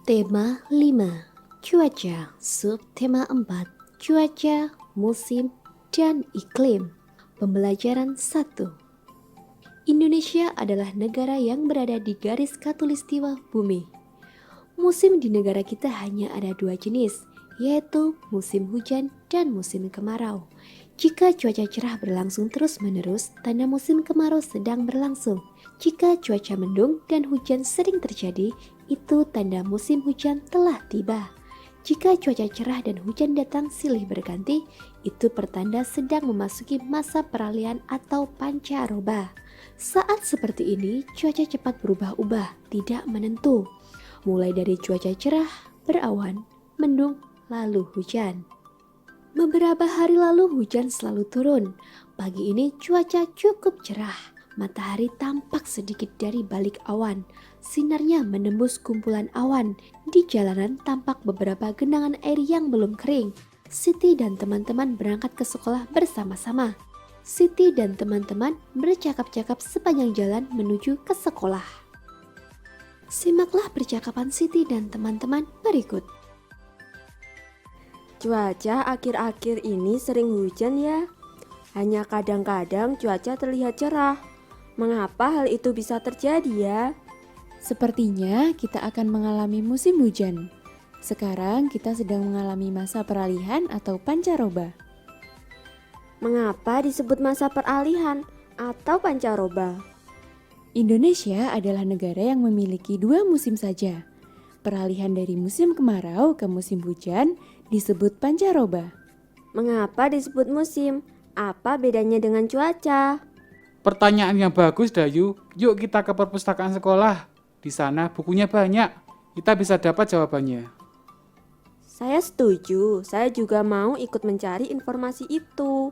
Tema 5, cuaca, subtema 4, cuaca, musim, dan iklim. Pembelajaran 1. Indonesia adalah negara yang berada di garis khatulistiwa bumi. Musim di negara kita hanya ada 2 jenis, yaitu musim hujan dan musim kemarau. Jika cuaca cerah berlangsung terus-menerus, tanda musim kemarau sedang berlangsung. Jika cuaca mendung dan hujan sering terjadi, itu tanda musim hujan telah tiba. Jika cuaca cerah dan hujan datang silih berganti, itu pertanda sedang memasuki masa peralihan atau pancaroba. Saat seperti ini, cuaca cepat berubah-ubah, tidak menentu. Mulai dari cuaca cerah, berawan, mendung, lalu hujan. Beberapa hari lalu hujan selalu turun. Pagi ini cuaca cukup cerah. Matahari tampak sedikit dari balik awan. Sinarnya menembus kumpulan awan. Di jalanan tampak beberapa genangan air yang belum kering. Siti dan teman-teman berangkat ke sekolah bersama-sama. Siti dan teman-teman bercakap-cakap sepanjang jalan menuju ke sekolah. Simaklah percakapan Siti dan teman-teman berikut. Cuaca akhir-akhir ini sering hujan ya. Hanya kadang-kadang cuaca terlihat cerah. Mengapa hal itu bisa terjadi ya? Sepertinya kita akan mengalami musim hujan. Sekarang kita sedang mengalami masa peralihan atau pancaroba. Mengapa disebut masa peralihan atau pancaroba? Indonesia adalah negara yang memiliki 2 musim saja. Peralihan dari musim kemarau ke musim hujan disebut pancaroba. Mengapa disebut musim? Apa bedanya dengan cuaca? Pertanyaan yang bagus, Dayu. Yuk kita ke perpustakaan sekolah. Di sana bukunya banyak. Kita bisa dapat jawabannya. Saya setuju, saya juga mau ikut mencari informasi itu.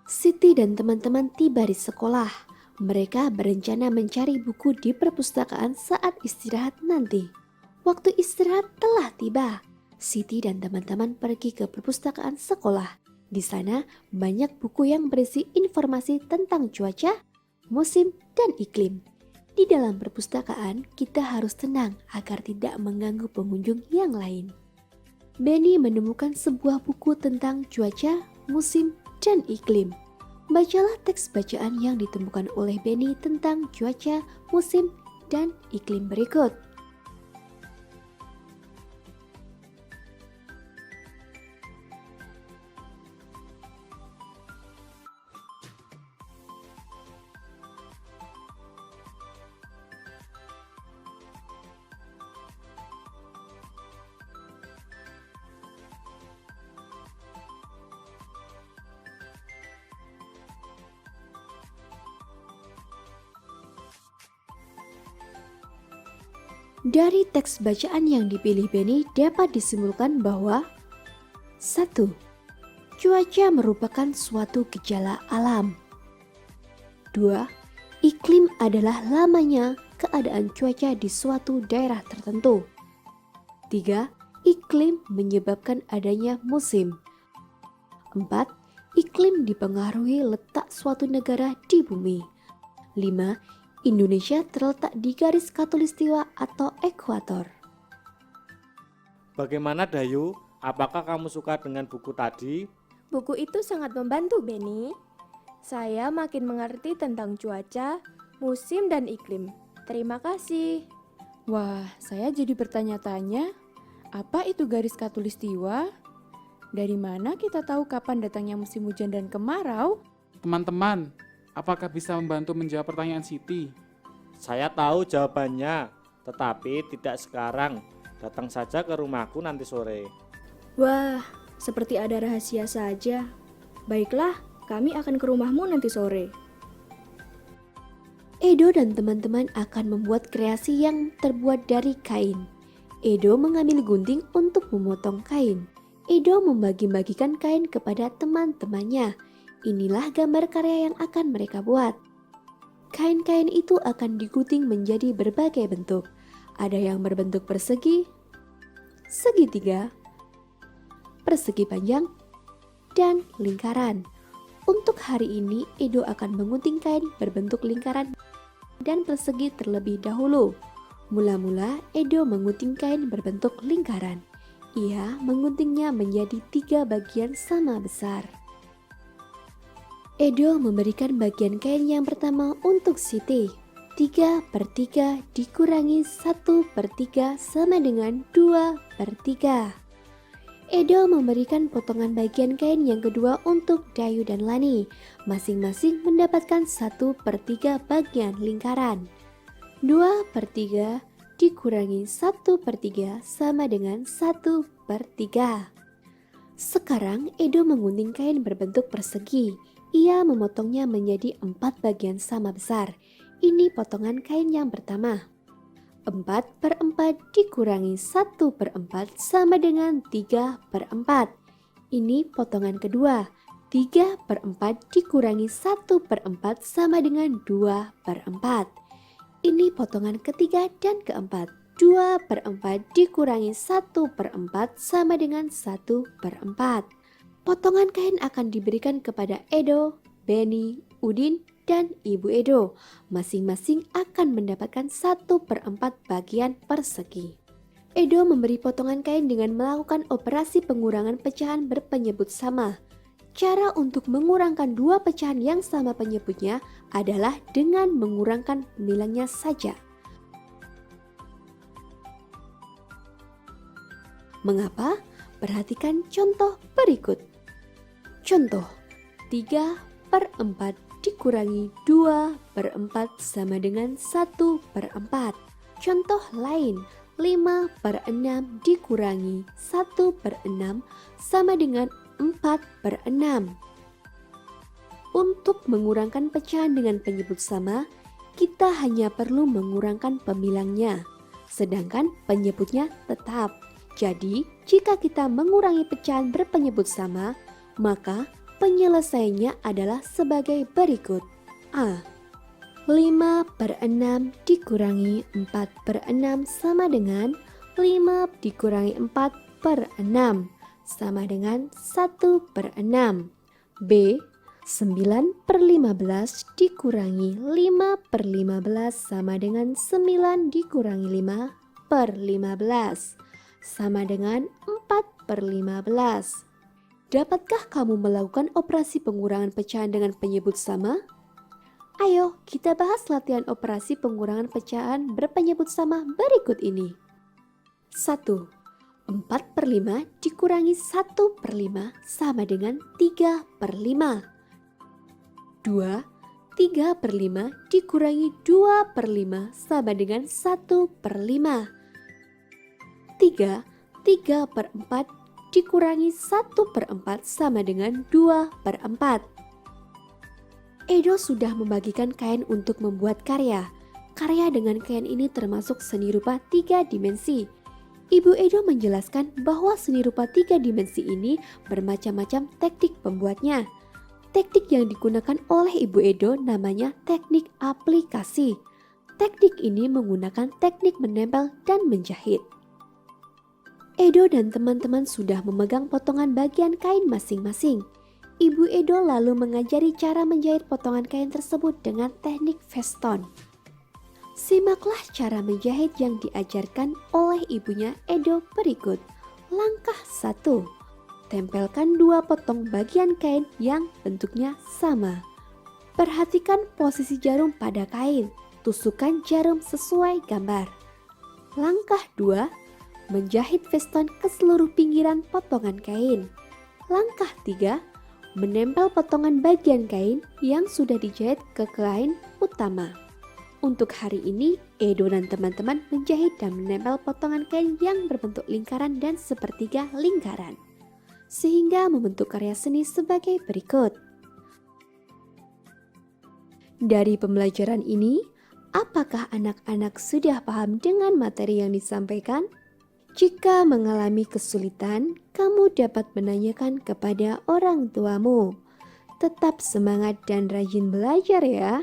Siti dan teman-teman tiba di sekolah. Mereka berencana mencari buku di perpustakaan saat istirahat nanti. Waktu istirahat telah tiba. Siti dan teman-teman pergi ke perpustakaan sekolah. Di sana banyak buku yang berisi informasi tentang cuaca, musim, dan iklim. Di dalam perpustakaan, kita harus tenang agar tidak mengganggu pengunjung yang lain. Benny menemukan sebuah buku tentang cuaca, musim, dan iklim. Bacalah teks bacaan yang ditemukan oleh Benny tentang cuaca, musim, dan iklim berikut. Dari teks bacaan yang dipilih Benny dapat disimpulkan bahwa 1. Cuaca merupakan suatu gejala alam. 2. Iklim adalah lamanya keadaan cuaca di suatu daerah tertentu. 3. Iklim menyebabkan adanya musim. 4. Iklim dipengaruhi letak suatu negara di bumi. 5. Indonesia terletak di garis khatulistiwa atau ekuator. Bagaimana Dayu? Apakah kamu suka dengan buku tadi? Buku itu sangat membantu, Benny. Saya makin mengerti tentang cuaca, musim, dan iklim. Terima kasih. Wah, saya jadi bertanya-tanya, apa itu garis khatulistiwa? Dari mana kita tahu kapan datangnya musim hujan dan kemarau? Teman-teman, apakah bisa membantu menjawab pertanyaan Siti? Saya tahu jawabannya, tetapi tidak sekarang. Datang saja ke rumahku nanti sore. Wah, seperti ada rahasia saja. Baiklah, kami akan ke rumahmu nanti sore. Edo dan teman-teman akan membuat kreasi yang terbuat dari kain. Edo mengambil gunting untuk memotong kain. Edo membagi-bagikan kain kepada teman-temannya. Inilah gambar karya yang akan mereka buat. Kain-kain itu akan digunting menjadi berbagai bentuk. Ada yang berbentuk persegi, segitiga, persegi panjang, dan lingkaran. Untuk hari ini, Edo akan menggunting kain berbentuk lingkaran dan persegi terlebih dahulu. Mula-mula Edo mengunting kain berbentuk lingkaran. Ia menguntingnya menjadi 3 bagian sama besar. Edo memberikan bagian kain yang pertama untuk Siti. 3/3 dikurangi 1/3 sama dengan 2/3. Edo memberikan potongan bagian kain yang kedua untuk Dayu dan Lani. Masing-masing mendapatkan 1/3 bagian lingkaran. 2/3 dikurangi 1/3 sama dengan 1/3. Sekarang Edo mengunting kain berbentuk persegi. Ia memotongnya menjadi 4 bagian sama besar. Ini potongan kain yang pertama. 4/4 dikurangi 1/4 sama dengan 3/4. Ini potongan kedua. 3/4 dikurangi 1/4 sama dengan 2/4. Ini potongan ketiga dan keempat. 2/4 dikurangi 1/4 sama dengan 1/4. Potongan kain akan diberikan kepada Edo, Beni, Udin, dan Ibu Edo. Masing-masing akan mendapatkan 1/4 bagian persegi. Edo memberi potongan kain dengan melakukan operasi pengurangan pecahan berpenyebut sama. Cara untuk mengurangkan 2 pecahan yang sama penyebutnya adalah dengan mengurangkan pemilangnya saja. Mengapa? Perhatikan contoh berikut. Contoh, 3/4 dikurangi 2/4 sama dengan 1/4. Contoh lain, 5/6 dikurangi 1/6 sama dengan 4/6. Untuk mengurangkan pecahan dengan penyebut sama, kita hanya perlu mengurangkan pemilangnya, sedangkan penyebutnya tetap. Jadi, jika kita mengurangi pecahan berpenyebut sama, maka penyelesaiannya adalah sebagai berikut. A. 5/6 dikurangi 4/6 sama dengan 5 dikurangi 4/6 sama dengan 1/6. B. 9/15 dikurangi 5/15 sama dengan 9 dikurangi 5/15 sama dengan 4/15. Dapatkah kamu melakukan operasi pengurangan pecahan dengan penyebut sama? Ayo kita bahas latihan operasi pengurangan pecahan berpenyebut sama berikut ini. 1. 4/5 dikurangi 1/5 sama dengan 3/5. 2. 3/5 dikurangi 2/5 sama dengan 1/5. 3. 3/4 dikurangi 1/4 sama dengan 2/4. Edo sudah membagikan kain untuk membuat karya. Karya dengan kain ini termasuk seni rupa 3 dimensi. Ibu Edo menjelaskan bahwa seni rupa 3 dimensi ini bermacam-macam teknik pembuatnya. Teknik yang digunakan oleh Ibu Edo namanya teknik aplikasi. Teknik ini menggunakan teknik menempel dan menjahit. Edo dan teman-teman sudah memegang potongan bagian kain masing-masing. Ibu Edo lalu mengajari cara menjahit potongan kain tersebut dengan teknik veston. Simaklah cara menjahit yang diajarkan oleh ibunya Edo berikut. Langkah 1. Tempelkan 2 potong bagian kain yang bentuknya sama. Perhatikan posisi jarum pada kain. Tusukkan jarum sesuai gambar. Langkah 2. Menjahit veston ke seluruh pinggiran potongan kain. Langkah 3. Menempel potongan bagian kain yang sudah dijahit ke kain utama. Untuk hari ini, Edo dan teman-teman menjahit dan menempel potongan kain yang berbentuk lingkaran dan sepertiga lingkaran, sehingga membentuk karya seni sebagai berikut. Dari pembelajaran ini, apakah anak-anak sudah paham dengan materi yang disampaikan? Jika mengalami kesulitan, kamu dapat menanyakan kepada orang tuamu. Tetap semangat dan rajin belajar ya.